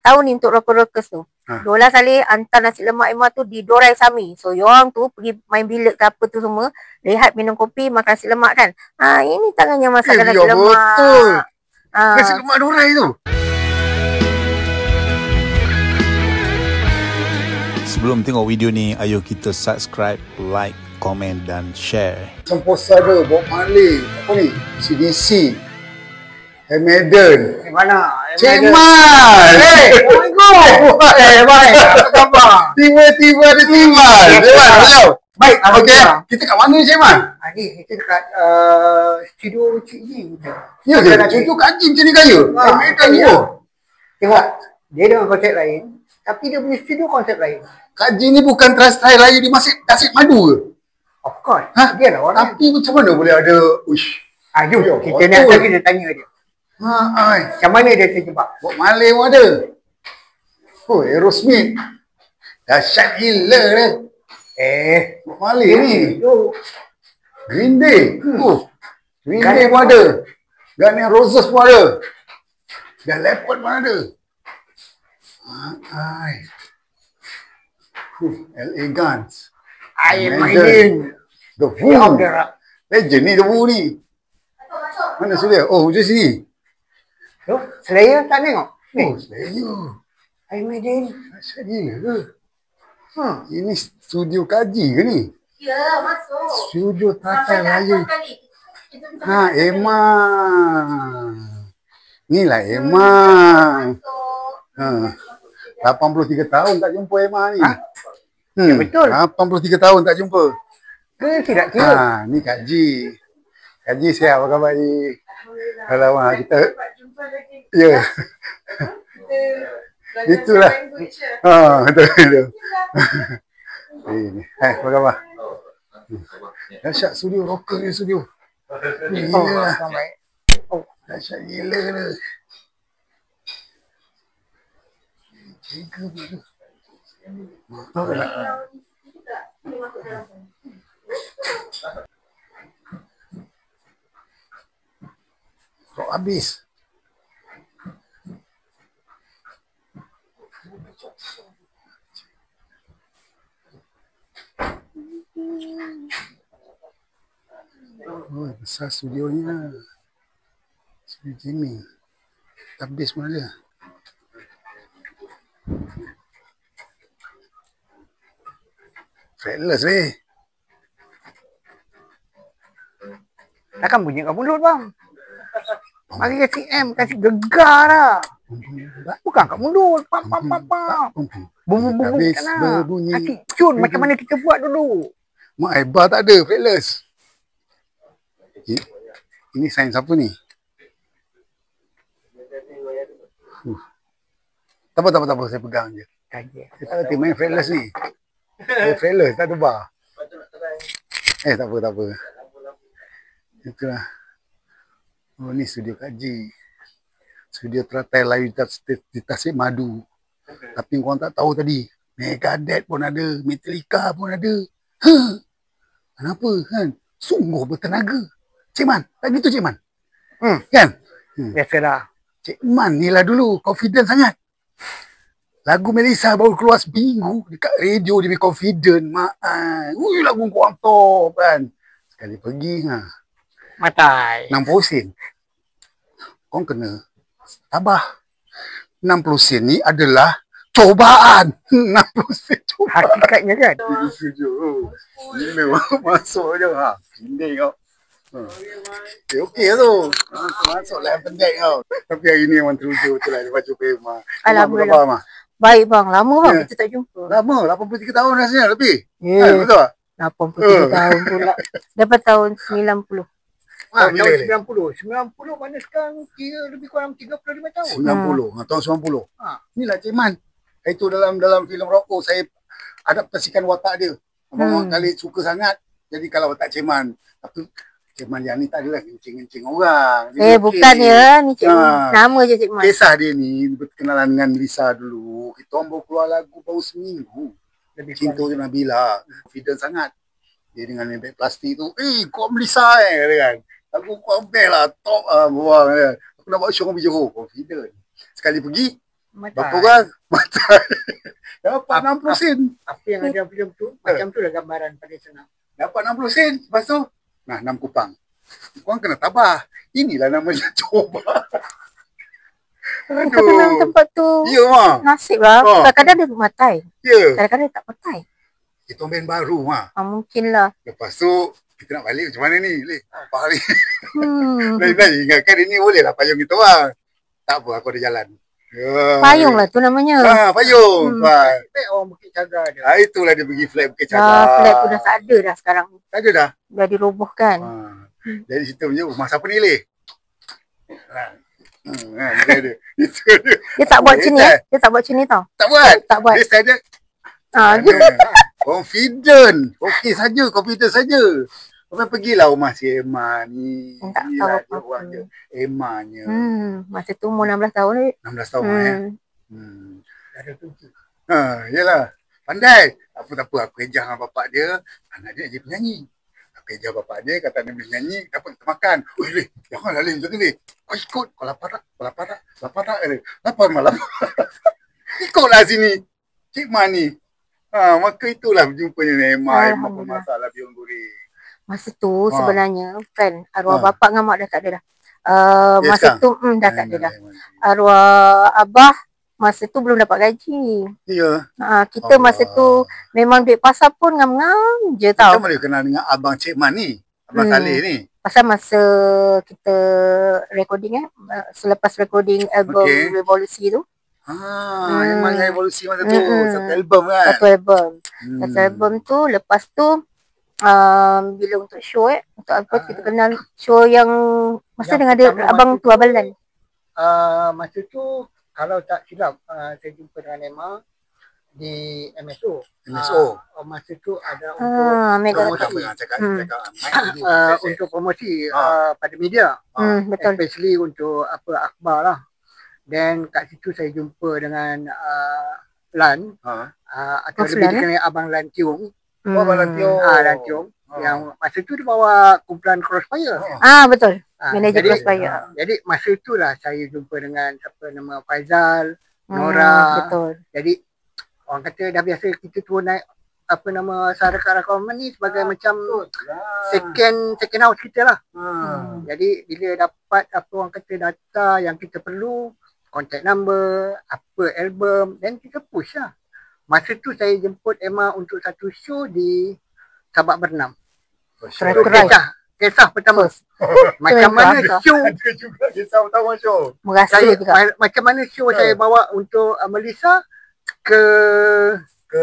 tahu ni untuk rockers tu. Dola Saleh hantar nasi lemak Emma tu di Dorai Sami. So, yorang tu pergi main bilik ke apa tu semua. Rehat minum kopi, makan nasi lemak kan. Ini tangannya masakan nasi lemak. Betul. Nasi lemak Dorai tu. Sebelum tengok video ni, ayo kita subscribe, like, komen dan share. Semposa ada, Bob Marley, apa ni? CDC, Maiden. Mana? Cik Man! Oh my god! Baik, apa khabar? Tiba-tiba ada Cik Man. Cik Man, hello. Baik, okey. Kita kat mana Cik Man? Ni, kita dekat studio Cik Jim. Ya ke? Studio Kak Jim macam ni kaya? Maiden ni pun. Tengok, dia dengan konsep lain, tapi dia punya studio konsep lain. Kak Jim ni bukan trust try raya di Masjid Tasik Madu ke? Of course. Dia lah orang. Tapi macam mana boleh ada, uish. Jom, kita nak kita tanya dia. Macam mana dia terjebak? Bob Marley pun ada. Oh, Aerosmith. Dahsyat gila dia. Bob Marley ni. Green Day. Green Day pun ada. Guns N' Roses pun ada. Dan Leopard pun ada. LA Guns. Maiden. The Who. Legend ni The Who ni. Mana sudah? Oh, hujung sini. Slayer tak tengok? Oh, Slayer. Maiden. Asyik gila ke? Ini studio kaji ke ni? Ya, masuk. Studio Tata Raya. Emma. Inilah Emma. 83 tahun tak jumpa Emma ni. Betul. 83 tahun tak jumpa. Ke tidak kira? Ni Kak Ji. Kak Ji sihat, apa khabar Ji? Alamak, kita ya. Itulah. Betul. Apa khabar? Dahsyat studio, rocker ni studio. Gila lah. Dahsyat gila ni. Jaga betul. Kok habis? Oh, besar studionya. Studio Jimmy. Habis pun ada. Fretless ni. Takkan bunyi kat mulut bang. Mari kasi kasi gegar lah. Bukan kat mulut. Pam. Bunyi kan berbunyi. Kasi cun macam mana kita buat dulu. Mak Aiba tak ada fretless. Ini sains apa ni? Tak apa, saya pegang je. Kita tak main fretless ni. Fretless, tak ada bar. Tak apa. Itulah. Oh, ni studio kaji. Studio teratai layu di Tasik Madu. Tapi korang tak tahu tadi. Megadeth pun ada. Metallica pun ada. Kenapa kan? Sungguh bertenaga. Cik Man, tak gitu Cik Man? Kan? Biasalah. Cik Man ni lah dulu. Confident sangat. Lagu Melissa baru keluar seminggu. Dekat radio dia confident. Lagu korang top kan. Sekali pergi Matai. 60 sen. Kau kena tabah. 60 sen ni adalah cobaan. 60 sen cobaan. Hakikatnya kan? Gila masuk je. Pindah kau. Okey tu. Masuk lah pendek kau. Tapi hari ni memang teruja betul lah. Dia baca Pema. Alhamdulillah. Baik bang. Lama bang kita tak jumpa. Lama. 83 tahun rasanya lebih. Betul tak? 83 tahun pula. Dapat tahun 90. Tahun 90 mana sekarang kira lebih kurang 35 tahun. 90, tahun 90. Inilah Cik Man. Itu dalam filem Rocko saya adaptasikan watak dia. Abang kali suka sangat. Jadi kalau watak Cik Man, tapi Cik Man yang ni tak adalah kencing-kencing orang. Bukan ya, ni Cik Man. Nama je Cik Man. Kisah dia ni berkenalan dengan Lisa dulu. Kita orang baru keluar lagu baru seminggu. Cinta je Nabila. Confident sangat. Dia dengan beg plastik tu, kau Melissa kata kan. Aku kau beg lah, top lah, buang kan. Aku nak buat show dengan Johor, confident. Sekali pergi, Berapa orang? Matai. Dapat 60 sen. Apa yang ada film tu, macam tu lah gambaran pada senang. Dapat 60 sen. Lepas tu, 6 kupang. Korang kena tabah. Inilah namanya coba. Kau tenang tempat tu. Ya, Mak. Nasib lah. Kadang-kadang dia matai. Ya. Kadang-kadang dia tak matai. Kita band baru, Mak. Mungkin lah. Lepas tu, kita nak balik macam mana ni? Apa hari? Lain-lain ingatkan ini boleh lah payung kita orang. Tak apa, aku ada jalan. Payung lah tu namanya. Payung. Flag orang Bukit Cagar dia. Itulah dia pergi flag Bukit Cagar. Flag tu dah tak ada dah sekarang. Tak ada dah? Dah dirobohkan. Jadi cerita punya rumah siapa ni, Leh? Dia tak buat macam ni. Dia tak buat macam ni tau. Tak buat? Tak buat. Dia saja. Confident. Okey saja, confident saja. Kau pergilah rumah si Emma ni. Tak tahu apa-apa. Emma-nya. Masa tu umur 16 tahun ni. 16 tahun Ada kunci. Yalah. Pandai. Tak apa. Aku ejah dengan bapak dia. Anak dia jadi penyanyi. Aku ejah bapak dia. Kata dia boleh nyanyi. Dapat kita makan. Oi, Leh. Janganlah, Leh. Jangan, Leh. Kau ikut. Kau lapar tak? Lapar tak? Lapar malam. Ikutlah sini. Cik Ma ni. Maka itulah berjumpanya dengan Emma. Emma pun masalah biung goreng. Masa tu sebenarnya kan arwah bapak dengan mak dah tak ada dah. Masa tu dah tak ada dah. Arwah abah masa tu belum dapat gaji. Ya. Kita masa tu memang duit pasar pun ngam-ngam je tau. Macam mana kenal dengan abang Cik Man ni? Abang Saleh ni? Pasal masa kita recording selepas recording album Revolusi tu. Yang mana Revolusi masa tu. Satu album kan? Satu album tu. Lepas tu bila untuk show untuk apa kita kenal show yang masa dengan ada abang tu Abang Lan. Masa tu kalau tak silap saya jumpa dengan Emma di MSO. Masa tu ada untuk promosi untuk promosi pada media. Betul. Especially untuk apa akhbar lah. Dan kat situ saya jumpa dengan Lan atau lebih dikenali Abang Lan Tiong. Abang Lan Tiong. Lan Tiong. Yang masa tu dia bawa kumpulan Crossfire. Betul. Manager Crossfire. Jadi masa itulah saya jumpa dengan siapa nama Faizal, Nora. Betul. Jadi orang kata dah biasa kita turun naik apa nama Sarakah Rakaman ni sebagai macam second house kita lah. Jadi bila dapat apa orang kata data yang kita perlu, contact number, apa album, dan kita push lah. Masa tu saya jemput Emma untuk satu show di Sabak Bernam. Kisah pertama. Macam mana show. Ada juga kisah pertama show. Macam mana show saya bawa untuk Melissa ke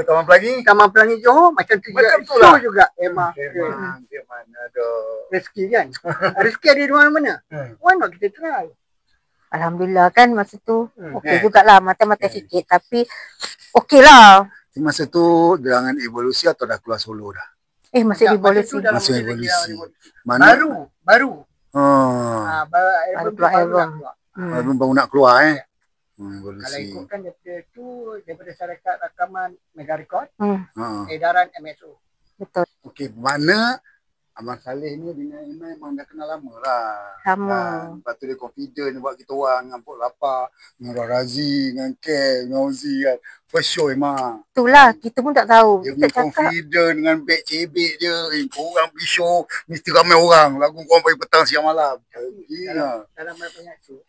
Taman Pelangi. Taman Pelangi Johor. Macam tu juga show juga Emma. Dia mana ada. Rezeki kan. Rezeki ada di mana-mana. Why not kita try. Alhamdulillah kan masa tu okey jugalah mata-mata sikit tapi okey lah. Masa tu dengan Evolusi atau dah keluar solo dah? Masih Evolusi. Masih Evolusi. Baru. Baru keluar album. Album baru nak keluar Evolusi. Kalau ikutkan daripada Syarikat Rakaman Mega Record, edaran MSO. Betul. Okey, mana Abang Saleh ni dengan Emma memang dah kenal lama lah. Lama. Lepas tu dia confident buat kita orang dengan Pok Lapar, dengan Razi, dengan Kel, dengan Ozi kan. First show Emma. Itulah, kita pun tak tahu. Dia punya confident dengan beg cebek je. Korang pergi show, mesti ramai orang. Lagu korang pergi petang siang malam. Dalam banyak show.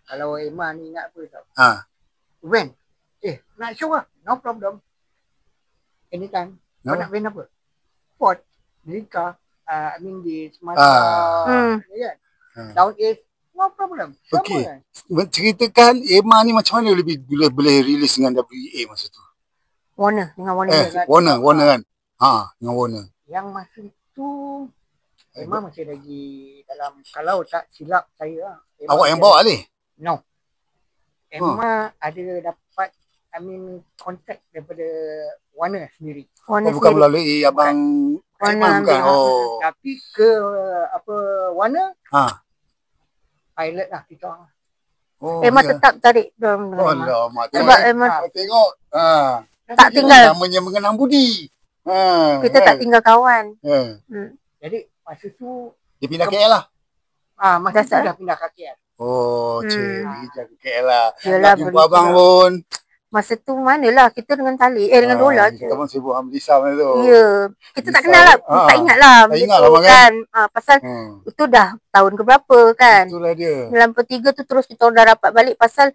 Kalau Emma ni ingat apa tau? When? Nak show lah. No problem. Anytime. Kau nak when apa? Ford. Rika, di Sumatera, Down East, no problem. Okey, ceritakan Emma ni macam mana boleh release dengan WEA masa tu? Warner, dengan Warner. Warner kan? Dengan Warner. Yang masa tu, Emma masih lagi dalam, kalau tak silap saya. Awak yang bawa Alih? No. Emma ada dapat, kontak daripada Warner sendiri. Bukan melalui abang Warner bukan. Tapi ke Warner pilot lah kita. Emma tetap tarik dorang. Alamak. Sebab Emma tengok tak tinggal. Namanya mengenang budi. Kita tak tinggal kawan. Jadi masa tu dia pindah KL lah. masa tu dah pindah ke KL. Oh, cik. Jaga KL lah. Yelah, Nak jumpa abang pun. Masa tu manalah kita dengan Talib, dengan Dola je. Kita pun sibuk ambil Lisa macam tu. Ya, kita tak kenal lah. Tak ingat lah. Tak ingat lah kan. Pasal itu dah tahun ke berapa kan. Itulah dia. 93 tu terus kita dah rapat balik pasal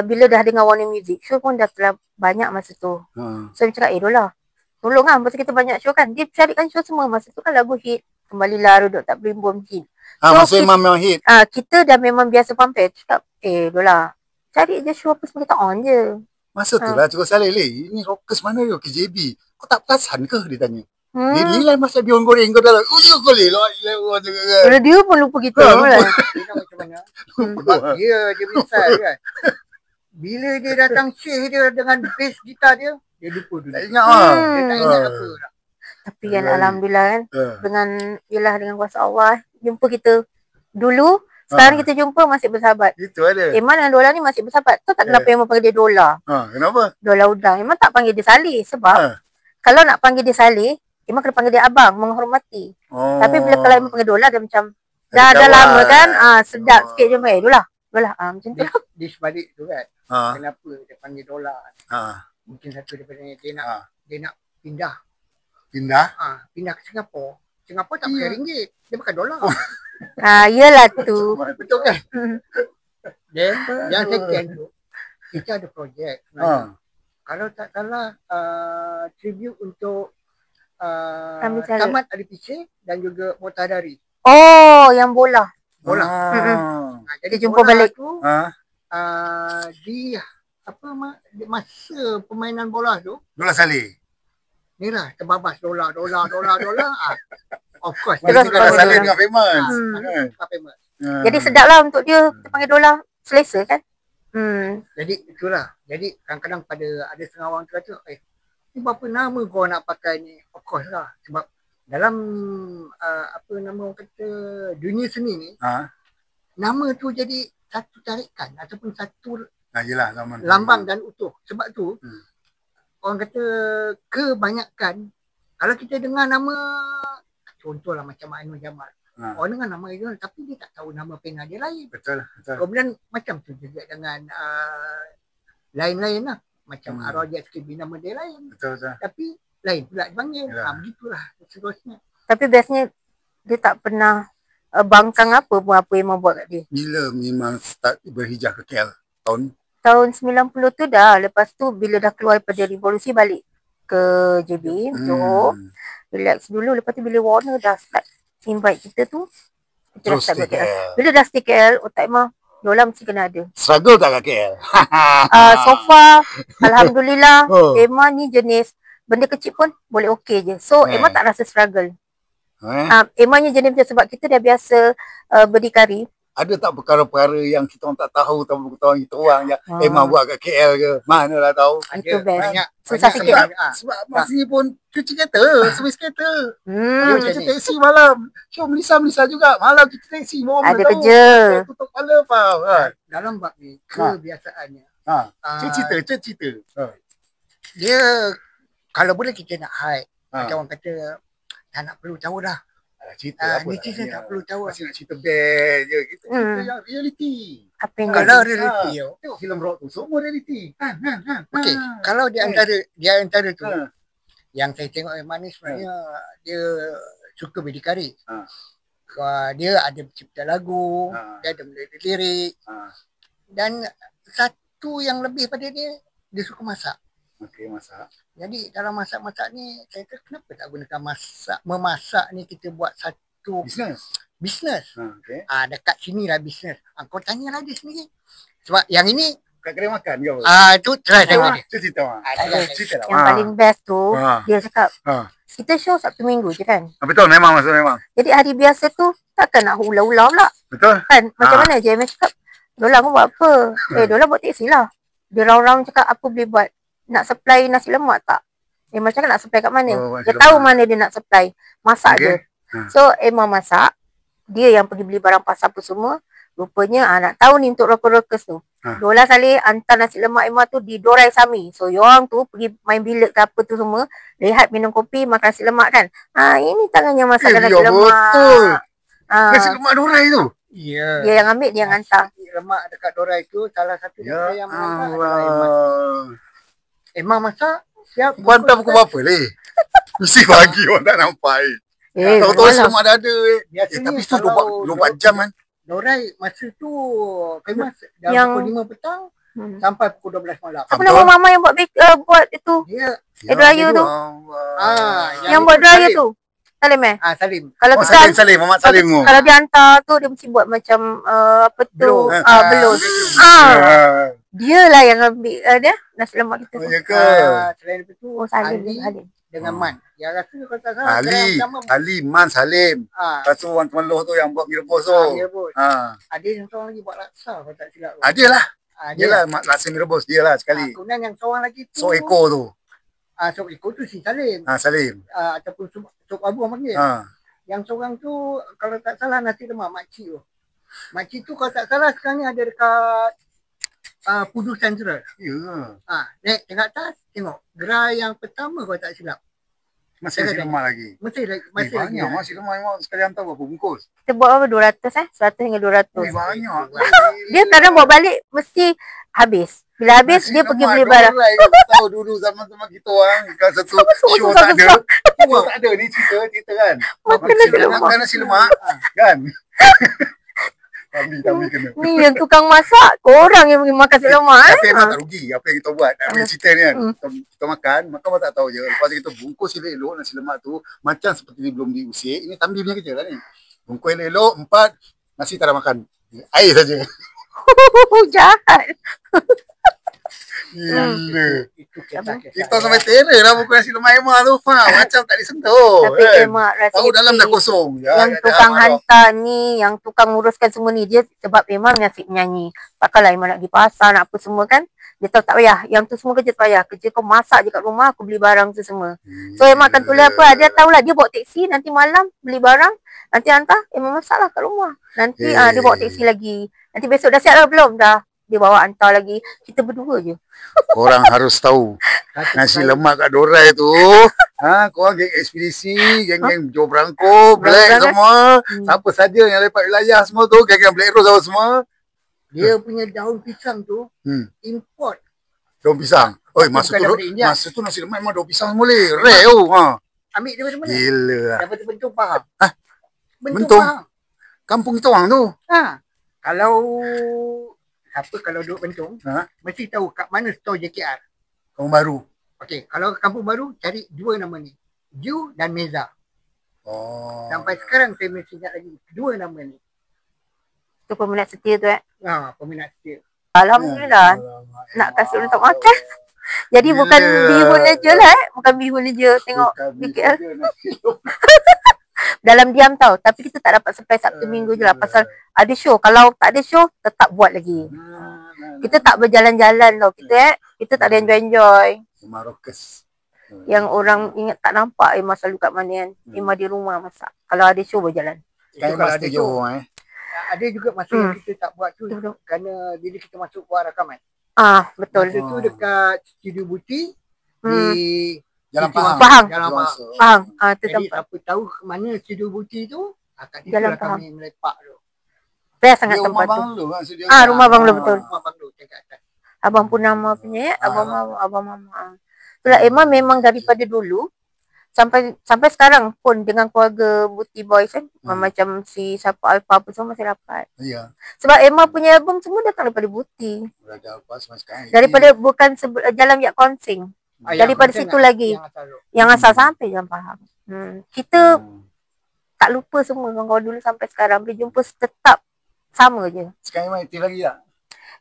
bila dah dengar Warner Music. Show pun dah telah banyak masa tu. So, dia cakap, Dola, tolong lah. Masa kita banyak show kan. Dia carikan show semua. Masa tu kan lagu hit. Kembalilah Ruduk Tak Berimbun hit. So, masa memang hit. Kita dah memang biasa pampir. Cakap, Dola, cari je show apa semua kita on je. Masa tu lah Cikgu Saleh, ini rockers mana dia? KJB. Kau tak perasan ke? Dia tanya. Dia nilai masa bihun goreng kau dah. Dia boleh lah. Kalau dia pun lupa kita. Dia macam mana? Dia besar kan. Bila dia datang share dia dengan bass gitar dia lupa dulu. Tak ingat lah. Dia tak ingat apa. Tapi kan Alhamdulillah kan. Dengan kuasa Allah. Jumpa kita dulu. Sekarang kita jumpa masih bersahabat. Itu ada. Eman dengan Dola ni masih bersahabat. Tahu tak kenapa Eman panggil dia Dola? Kenapa? Dola Udang. Eman tak panggil dia Saleh. Sebab kalau nak panggil dia Saleh, Eman kena panggil dia abang, menghormati. Tapi bila kalau Eman panggil Dola, dia macam dah lama kan, sedap sikit je. Dola. Macam tu. Di sebalik tu kan. Kenapa dia panggil Dola? Mungkin satu daripada dia nak pindah. Pindah ke Singapura. Singapura tak pakai ringgit. Dia pakai dolar. Yelah tu. Betul kan? Yang second tu, kita ada projek. Kalau tak salah, tribute untuk Tamat Adipisi dan juga Motadari. Oh, yang bola. Jadi jumpa balik tu, di masa permainan bola tu, Dola Saleh. ni lah terbabas dolar. Of course. Terus Dola Saleh dengan famous. Famous. Jadi sedap lah untuk dia. Kita panggil Dola. Selesa kan? Jadi itulah. Jadi kadang-kadang ada setengah orang tu kata, ni berapa nama kau nak pakai ni? Of course lah. Sebab dalam orang kata dunia seni ni, nama tu jadi satu tarikan ataupun satu lambang dan utuh. Sebab tu orang kata kebanyakan kalau kita dengar nama, contohlah macam Ainul Jamal, orang dengar nama dia tapi dia tak tahu nama pena dia lain. Betul. Kemudian macam tu juga dengan lain-lain lah. Macam Arwah SKB nama dia lain. Betul. Tapi lain pula dipanggil. Begitulah seterusnya. Tapi biasanya dia tak pernah bangkang apa yang buat kat dia. Bila memang start berhijrah ke KL? Tahun 90 tu dah. Lepas tu bila dah keluar daripada revolusi balik ke JB, Johor. Relax dulu. Lepas tu bila Warner dah start invite kita tu, kita dah start buat KL. Bila dah stay KL, otak Emma, Dola mesti kena ada. Struggle tak kat KL? So far, Alhamdulillah, Emma ni jenis benda kecil pun boleh okey je. So, Emma tak rasa struggle. Emma ni jenis macam sebab kita dah biasa berdikari. Ada tak perkara-perkara yang kita orang tak tahu, kita orang yang Emma buat kat KL ke? Manalah tahu. Itu best. Banyak. Susah sikit. Sebab masih pun cuci kereta, servis kereta. Dia cuci taksi malam. Syom Melissa juga. Malam cuci taksi. Ada kerja. Tutup kepala faham kan? Dalam bab ni, kebiasaannya. Cerita. Dia, kalau boleh kita nak hide. Macam orang kata, tak nak perlu tahu dah. Cerita apa netizen tak perlu tahu. Masih nak cerita best je. Kita cerita yang reality. Apa yang kalau reality tengok filem rock tu semua reality. Okey, kalau di antara tu yang saya tengok yang manis sebenarnya dia suka berdikari. Dia ada cipta lagu, dia ada lirik. Dan satu yang lebih pada dia suka masak. Okey, masak. Jadi dalam masak-masak ni saya kata kenapa tak gunakan memasak ni kita buat satu bisnes. Okey. Dekat sini lah bisnes. Kau tanyalah dia sendiri. Sebab yang ini kat kedai makan ke apa? Tu try tengok dia. Cerita lah. Yang paling best tu dia cakap kita show Sabtu Minggu je kan. Betul, memang. Jadi hari biasa tu takkan nak hula-hula pula. Betul. Kan macam mana je Emma cakap, Dola kau buat apa? Dola buat taksi lah. Dia round-round cakap apa boleh buat. Nak supply nasi lemak tak? Emma cakap nak supply kat mana? Dia tahu mana dia nak supply. Masak je. So Emma masak. Dia yang pergi beli barang pasar apa semua. Rupanya nak tahu ni untuk rockers tu. Dola Saleh hantar nasi lemak Emma tu di Dorai Sami. So orang tu pergi main bilik ke apa tu semua. Rehat minum kopi makan nasi lemak kan. Ini tangannya masakan nasi lemak. Betul. Nasi lemak Dorai tu? Ya. Dia yang ambil, dia yang hantar. Lemak dekat Dorai tu salah satu Ya yang mengantar adalah Eman. Allah. Eman masak siap. Kau hantar pukul berapa leh? Mesti pagi orang tak nampak Tahu-tahu malam. selamat dah ada Biasanya tapi tu kalau 24 jam kan. Dorai masa tu famous Yang- pukul 5 petang sampai pukul 12 malam. Apa nama mama yang buat buat itu? Dia Air dryer tu. Yang buat dryer tu. Salim Salim. Kalau Oh, kita Salim, Mamat Salim tu. kalau dia hantar tu dia mesti buat macam apa tu? Belum. Belum. Dia lah yang ambil dia nasi lemak kita tu. Ya ke? Selain itu Oh, Salim. Ali dengan Man. Yang rasa kalau tak salah Ali, Man, Salim. Lepas tu orang Temeloh tu yang buat mie rebus tu. Ya bos. Ada yang seorang lagi buat laksa kalau tak silap. Dia lah. Dia lah laksa mie rebus dia lah sekali. Kemudian yang seorang lagi tu So ekor tu. Sop ekor tu si Salim. Salim. Ataupun sop abu orang panggil. Yang seorang tu kalau tak salah nasi lemak makcik tu. Makcik tu kalau tak salah sekarang ni ada dekat Pudu Central. Ya. Naik tengok atas tengok gerai yang pertama kalau tak silap. Masih nasi lemak lagi. Masih lagi. Banyak nasi lemak memang sekali hantar berapa bungkus? Kita buat apa 200 100 hingga 200. Banyak. Dia kadang bawa balik mesti habis. Bila habis Nasi dia pergi lemak beli barang. Dorai, tahu dulu zaman-zaman kita orang kan satu show tak ada. Show tak ada ni cerita kan. Makan nasi lemak kan. Kami kena. Ni yang tukang masak, korang yang pergi makan nasi lemak. Tapi memang tak rugi apa yang kita buat. Apa cerita ni kan. Kita makan tak tahu je. Lepas tu kita bungkus elok-elok nasi lemak tu macam seperti ni belum diusik. Ini tambi punya kerja lah ni. Bungkus elok-elok 4 nasi tak ada makan. Air saja. Jahat. Gila. Itu kisah. Kita sampai terror lah buku nasi lemak Emma tu. Macam tak disentuh. Tapi Emak rasa Tahu dalam dah kosong. yang tukang hantar ni, yang tukang uruskan semua ni, dia sebab Emak asyik menyanyi. Pakailah Emak nak pergi pasar, nak apa semua kan. Dia tahu tak payah. Yang tu semua kerja tak payah. Kerja kau masak je kat rumah, aku beli barang tu semua. So Emak akan tulis apa, dia tahulah dia bawa teksi, nanti malam beli barang, nanti hantar, Emak masak lah kat rumah. Nanti dia bawa teksi lagi. Nanti besok dah siap lah belum? Dah. Dia bawa hantar lagi. Kita berdua je. Korang harus tahu nasi lemak kat Dorai tu. Korang geng ekspedisi, geng-geng Joe Branco, Black semua. Siapa saja yang lepak wilayah semua tu, geng-geng Black Rose semua. Dia punya daun pisang tu import. Daun pisang. Oi, masa tu nasi lemak memang daun pisang semua le. Rare tu. Ambil daripada mana? Gila lah. Daripada Bentung Pahang. Bentung? Pahang. Kampung kita orang tu. Kalau duduk Bentung, mesti tahu kat mana store JKR. Kampung Baru. Okey, kalau Kampung Baru cari dua nama ni. Ju dan Meza. Sampai sekarang saya mesti ingat lagi dua nama ni. Tu peminat setia tu Peminat setia. Alhamdulillah. Nak kasih untuk makan. Jadi bukan bihun je lah bukan bihun je tengok BKL. Dalam diam tau. Tapi kita tak dapat supply Sabtu Minggu je lah. Pasal ada show. Kalau tak ada show, tetap buat lagi. Kita tak berjalan-jalan tau. Kita tak ada enjoy-enjoy. Marokes. Yang orang ingat tak nampak Emma selalu kat mana kan. Emma di rumah masak. Kalau ada show berjalan. Kalau ada show. Ada juga masa yang kita tak buat tu. Kerana bila kita masuk buat rakaman. Betul. Masa tu dekat Studio Buti. Di Jalan Pahang. Pahang. Tu Jadi tempat. siapa tahu ke mana Studio Buti tu, kat situ Jalan lah Pahang. kami melepak tu. Best sangat tempat tu. Rumah banglo betul. Rumah banglo tingkat atas. Abang Purnama punya Abang Mama. Itulah Emma memang daripada dulu sampai sekarang pun dengan keluarga Buti Boys kan. Macam si siapa Alpha apa semua masih dapat. Ya. Sebab Emma punya album semua datang daripada Buti. Daripada bukan Jalan Yak Konsing. Daripada situ lagi. Yang asal sampai Jalan Pahang. Kita tak lupa semua kawan-kawan dulu sampai sekarang. Bila jumpa tetap sama je. Sekarang memang aktif lagi tak?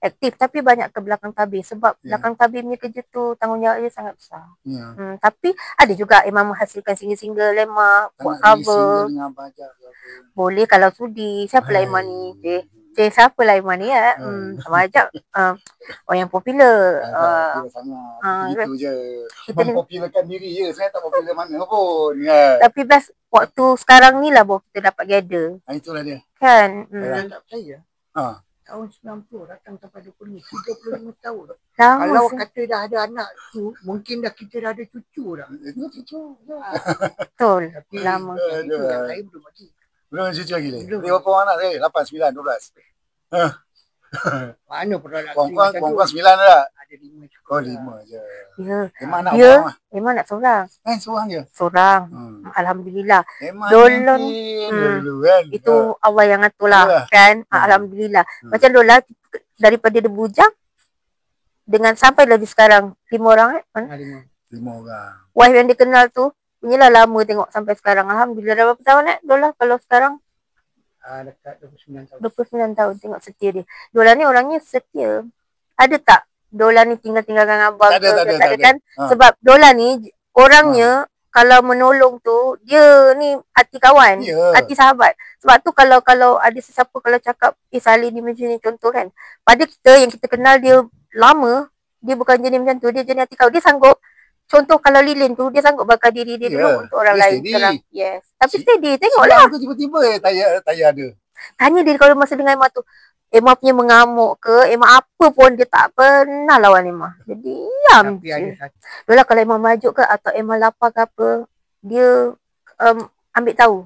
Aktif tapi banyak ke belakang tabir. Sebab belakang tabir punya kerja tu tanggungjawab dia sangat besar. Tapi ada juga Emma menghasilkan single-single lemak, buat cover. Boleh kalau sudi. Siapa lah Emma ni? Siapa lah Emma ni ya? Sama ajak orang yang popular. Itu je. Mempopularkan diri je. Saya tak popular mana pun. Tapi best waktu sekarang ni lah baru kita dapat gather. Itulah dia. Kan? Saya tak percaya. Tahun 90 datang sampai 25 tahun. Kalau kata dah ada anak tu, mungkin dah kita dah ada cucu dah. Betul. Tapi lama. yang saya belum lagi. Belum cucu lagi. Dia berapa orang anak saya? 8, 9, 12. Mana pernah nak Kurang 9 dah. ada 5 cukup. Oh, 5 je. Ya. Emang anak Dia orang. Emang nak seorang. Seorang je. Seorang. Alhamdulillah. Emang Dolon. dulu kan. Itu awal yang atur lah kan. Alhamdulillah. Macam Lola daripada dia bujang dengan sampai lagi sekarang 5 orang 5 orang. Wife yang dia kenal tu punyalah lama tengok sampai sekarang. Alhamdulillah. Dah berapa tahun Lola kalau sekarang? Dekat 29 tahun. 29 tahun tengok setia dia. Dola ni orangnya setia. Ada tak Dola ni tinggal-tinggalkan abang Tak ada kan? Sebab Dola ni orangnya kalau menolong tu dia ni hati kawan, hati sahabat. Sebab tu kalau ada sesiapa kalau cakap Salih ni macam ni contoh kan. Pada kita yang kita kenal dia lama, dia bukan jenis macam tu, dia jenis hati kawan. Dia sanggup contoh kalau Lilin tu dia sanggup bakar diri dia dulu untuk orang lain. Yes. Tapi steady tengoklah. Aku tiba-tiba tayar ada. Tanya dia kalau masa dengan Emma tu, Emma punya mengamuk ke, Emma apa pun dia tak pernah lawan Emma. Dia diam je. Lola kalau Emma majuk ke atau Emma lapar ke apa, dia ambil tahu.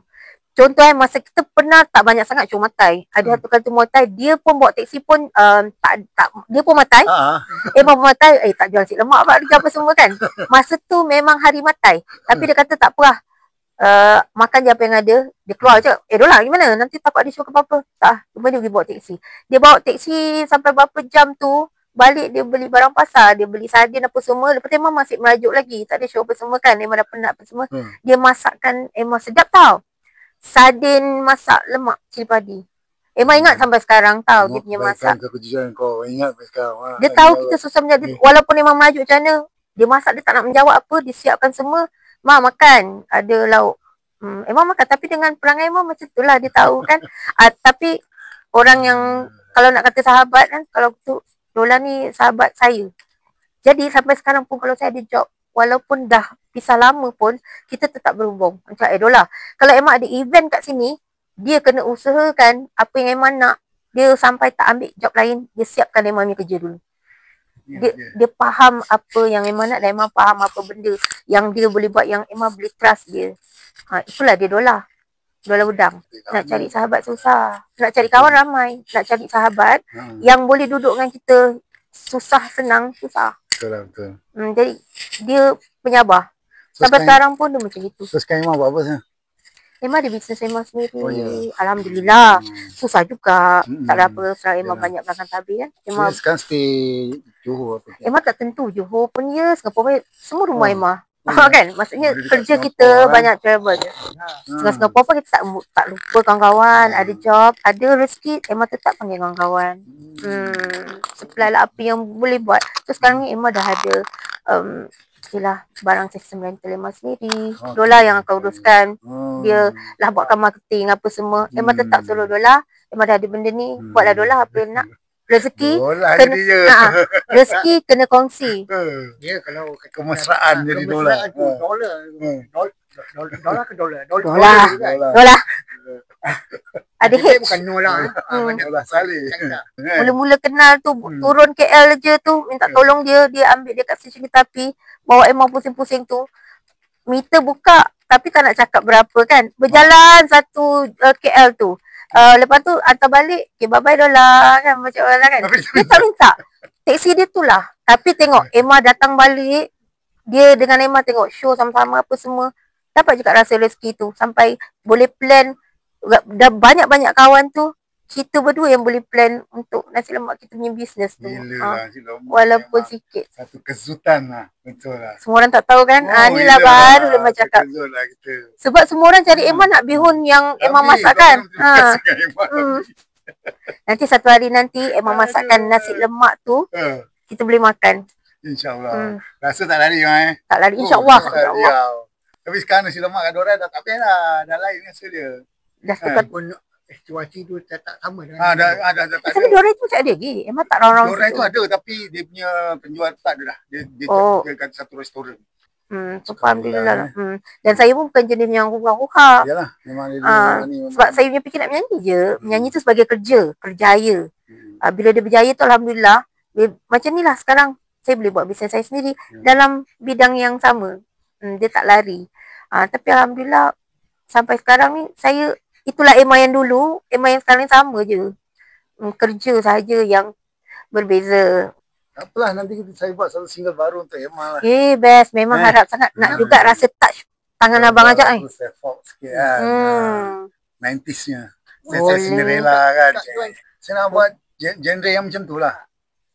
Contoh masa kita pernah tak banyak sangat cuma matai. Ada satu kali Muay Thai, dia pun bawa teksi pun dia pun matai. Emma pun matai, tak jual nasi lemak apa semua kan. Masa tu memang hari matai. Tapi dia kata tak apa lah. Makan je apa yang ada. Dia keluar je. Dola gimana? Nanti takut ada show ke apa-apa. Tak. Kemudian dia pergi bawa teksi. Dia bawa teksi sampai berapa jam tu. Balik dia beli barang pasar. Dia beli sardin apa semua. Lepas tu Emma masih merajuk lagi. Tak ada show apa semua kan. Emma dah penat apa semua. Dia masakkan Emma sedap tau. Sardin masak lemak cili padi. Emma ingat sampai sekarang tahu dia punya masak. Kau ingat sampai sekarang. Dia tahu kita susah menjadi. Walaupun Emma merajuk macam mana. Dia masak dia tak nak menjawab apa. Dia siapkan semua. Ma makan. Ada lauk. Emma makan. Tapi dengan perangai Emma macam tu lah. Dia tahu kan. Tapi orang yang kalau nak kata sahabat kan. Kalau tu Lola ni sahabat saya. Jadi sampai sekarang pun kalau saya ada job. Walaupun dah pisah lama pun. Kita tetap berhubung. Macam Lola. Kalau Emma ada event kat sini. Dia kena usahakan. Apa yang Emma nak. Dia sampai tak ambil job lain. Dia siapkan Emma punya kerja dulu. Dia faham apa yang Emma nak. Dan Emma faham apa benda yang dia boleh buat. Yang Emma boleh trust dia. Itulah dia Dola. Dola udang. Nak cari sahabat susah. Nak cari kawan ramai. Nak cari sahabat yang boleh duduk dengan kita. Susah, senang, susah. Betul. Jadi dia penyabar. Sampai sekarang pun dia macam itu. Terus sekarang Emma buat apa sekarang? Emma ada bisnes Emma sendiri. Alhamdulillah. Susah juga. Tak ada apa. Sekarang Emma banyak belakang tabir kan. Emma sekarang stay Johor apa? Emma tak tentu. Johor pun ya. Singapura semua rumah Emma. Kan? Maksudnya kerja kita banyak travel je. Singapura pun kita tak lupa kawan-kawan. Ada job, ada rezeki. Emma tetap panggil kawan-kawan. Supply lah apa yang boleh buat. So sekarang ni Emma dah ada barang sistem rental Emma sendiri. Dola yang akan uruskan. Dia lah buatkan marketing apa semua. Emma tetap solo Dola. Emma dah ada benda ni. Buatlah Dola apa yang nak. Rezeki kena rezeki kena kongsi. Dia kalau kemesraan jadi dolar. Dolar ke dolar? Dolar. Ada H. Bukan Nola. Dolar Salih. Mula-mula kenal tu turun KL je tu minta tolong dia ambil dia kat stesen kereta api, bawa Emma pusing-pusing tu. Meter buka tapi tak nak cakap berapa kan. Berjalan satu KL tu. Lepas tu hantar balik, okay, bye-bye Dola kan, macam orang kan. Dia tak minta. Teksi dia tu lah. Tapi tengok Emma datang balik, dia dengan Emma tengok show sama-sama apa semua. Dapat juga rasa rezeki tu. Sampai boleh plan, dah banyak-banyak kawan tu. Kita berdua yang boleh plan untuk nasi lemak kita punya bisnes tu. Walaupun sikit. Satu kesutan lah. Betul lah. Semua orang tak tahu kan. Inilah baru dia macam cakap. Sebab semua orang cari Emma nak bihun yang Emma masakkan. Nanti satu hari nanti Emma masakkan nasi lemak tu. Kita boleh makan. InsyaAllah. Rasa tak lari kan? Tak lari. InsyaAllah. Tapi sekarang nasi lemak kat Dorai dah tak payah lah. Dah lain rasa dia. Dah tukar pun. Situasi tu tak sama dengan dah tapi Dorai tu macam ada lagi. Emang tak orang-orang Dorai tu ada tapi dia punya penjual tak ada dah. Dia kat satu restoran. Alhamdulillah. Dan saya pun bukan jenis yang hurah-hurah. Yalah, memang dia sebab saya punya fikir nak menyanyi je. Menyanyi tu sebagai kerjaya. Bila dia berjaya tu alhamdulillah. Macam ni lah sekarang saya boleh buat bisnes saya sendiri dalam bidang yang sama. Dia tak lari. Tapi alhamdulillah sampai sekarang ni saya itulah Emma yang dulu, Emma yang sekarang ni sama je. Kerja saja yang berbeza. Tak apalah, nanti saya buat satu single baru untuk Emma lah. Best. Memang harap sangat nak juga rasa touch tangan abang ajak ni. Saya folk sikit kan. 90s-nya. Saya Cinderella kan. Saya nak buat genre yang macam tu lah.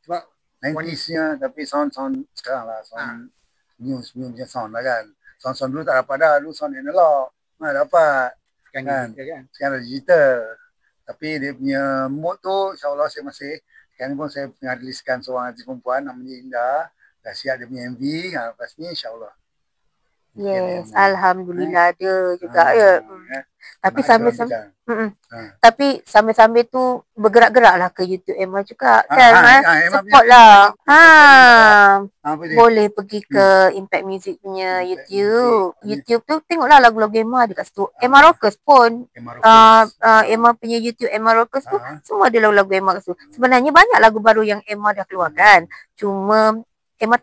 Sebab 90s-nya tapi sound sekarang lah. Sound new punya sound lah kan. Sound dulu tak dapat dah. Dulu sound analog. Mana dapat. Sekarang Sekarang digital. Tapi dia punya mood tu insyaAllah saya masih. Sekarang pun saya tengah riliskan seorang artis perempuan namanya Indah. Dah siap dia punya MV. Lepas ni insyaAllah. Yes, Alhamdulillah ada juga ya. Tapi sambil-sambil tu bergerak-gerak lah ke YouTube Emma juga kan. Support lah. Boleh pergi ke Impact Music punya YouTube. YouTube tu tengoklah lagu-lagu Emma ada kat situ. Emma Rockers pun. Emma punya YouTube Emma Rockers tu semua ada lagu-lagu Emma kat situ. Sebenarnya banyak lagu baru yang Emma dah keluarkan. Cuma Emma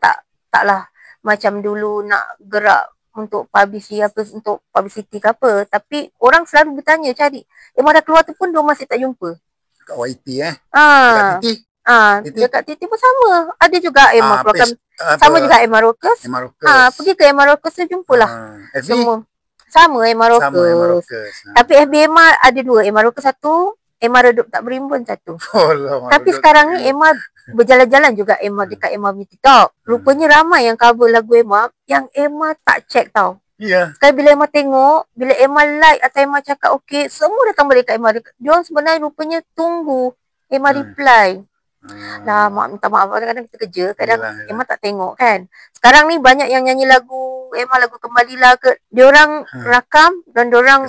taklah macam dulu nak gerak untuk publicity untuk publicity ke apa. Tapi orang selalu bertanya cari. Emma dah keluar tu pun dia masih tak jumpa. Kat YT Dekat Titi. Dekat Titi pun sama. Ada juga Emma keluarkan. Sama juga Emma Rockers. Pergi ke Emma Rockers tu jumpalah. Semua. Sama Emma Rockers. Tapi FB Emma ada dua. Emma Rockers satu. Emma Redup Tak Berimbun satu. Tapi sekarang ni Emma berjalan-jalan juga Emma dekat Emma punya TikTok. Rupanya ramai yang cover lagu Emma yang Emma tak check tau. Sekali bila Emma tengok, bila Emma like atau Emma cakap okey, semua datang balik kat Emma. Diorang sebenarnya rupanya tunggu Emma reply. Lah minta maaf kadang-kadang kita kerja, kadang Emma tak tengok kan. Sekarang ni banyak yang nyanyi lagu Emma, lagu Kembalilah ke. Diorang rakam dan diorang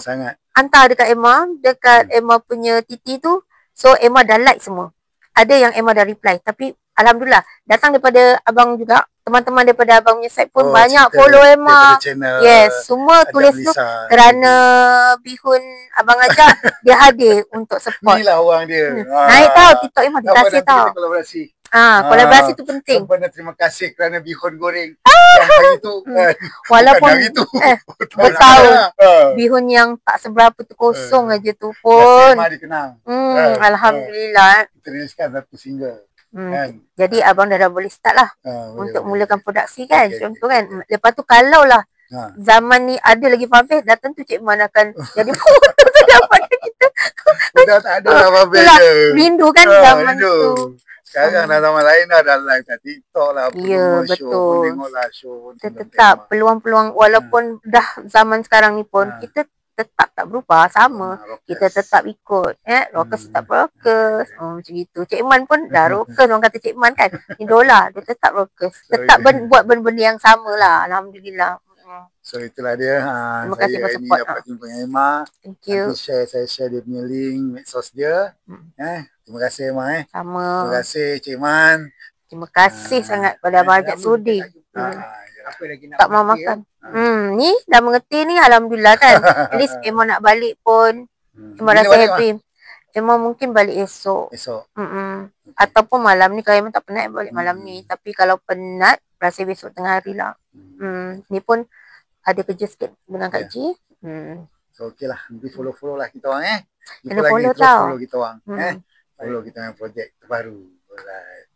hantar dekat Emma, dekat Emma punya TT tu. So Emma dah like semua. Ada yang Emma dah reply. Tapi Alhamdulillah datang daripada abang juga. Teman-teman daripada abang punya side pun banyak follow Emma. Yes, semua tulis tu kerana Bihun abang ajak dia hadir untuk support. Inilah orang dia. Naik tau TikTok Emma, terima kasih tau. Kolaborasi tu penting. Sempena terima kasih kerana Bihun goreng yang hari tu. Walaupun bertahun Bihun yang tak seberapa tu kosong aja tu pun. Dikenang. Alhamdulillah. Kita riliskan satu single. Jadi abang dah boleh start lah untuk mulakan produksi kan. Contoh kan. Lepas tu kalau lah zaman ni ada lagi Fabel, dah tentu Cik Man akan jadi foto tu dapatkan kita. Dah tak ada lah Fabel je. Rindu kan zaman tu. Sekarang dah zaman lain dah lain kat TikTok lah. Ya betul. Tengoklah show. Tetap peluang-peluang walaupun dah zaman sekarang ni pun kita tetap tak berubah, sama. Kita tetap ikut. Rockers tetap rockers. Macam itu. Cik Man pun dah rockers. Orang kata Cik Man kan. Idola. Dia tetap rockers. Tetap buat benda-benda yang sama lah. Alhamdulillah. So itulah dia. Terima kasih for support. Saya dapat jumpa dengan Emma. Thank you. Nanti saya share dia punya link medsos dia. Terima kasih Emma. Sama. Terima kasih Cik Man. Terima kasih sangat pada Abang Ajak sudi. Apa lagi nak tak mau makan. Ni dah mengerti ni, Alhamdulillah kan. At least Emma nak balik pun. Emma rasa happy. Emma mungkin balik esok. Ataupun malam ni. Kalau Emma tak penat balik malam ni. Tapi kalau penat, rasa besok tengah hari lah. Ni pun ada kerja sikit dengan Kak Ji. So okey lah. Nanti follow-follow lah kita orang Kena follow tau. Follow kita orang. Follow kita dengan projek terbaru. Alright.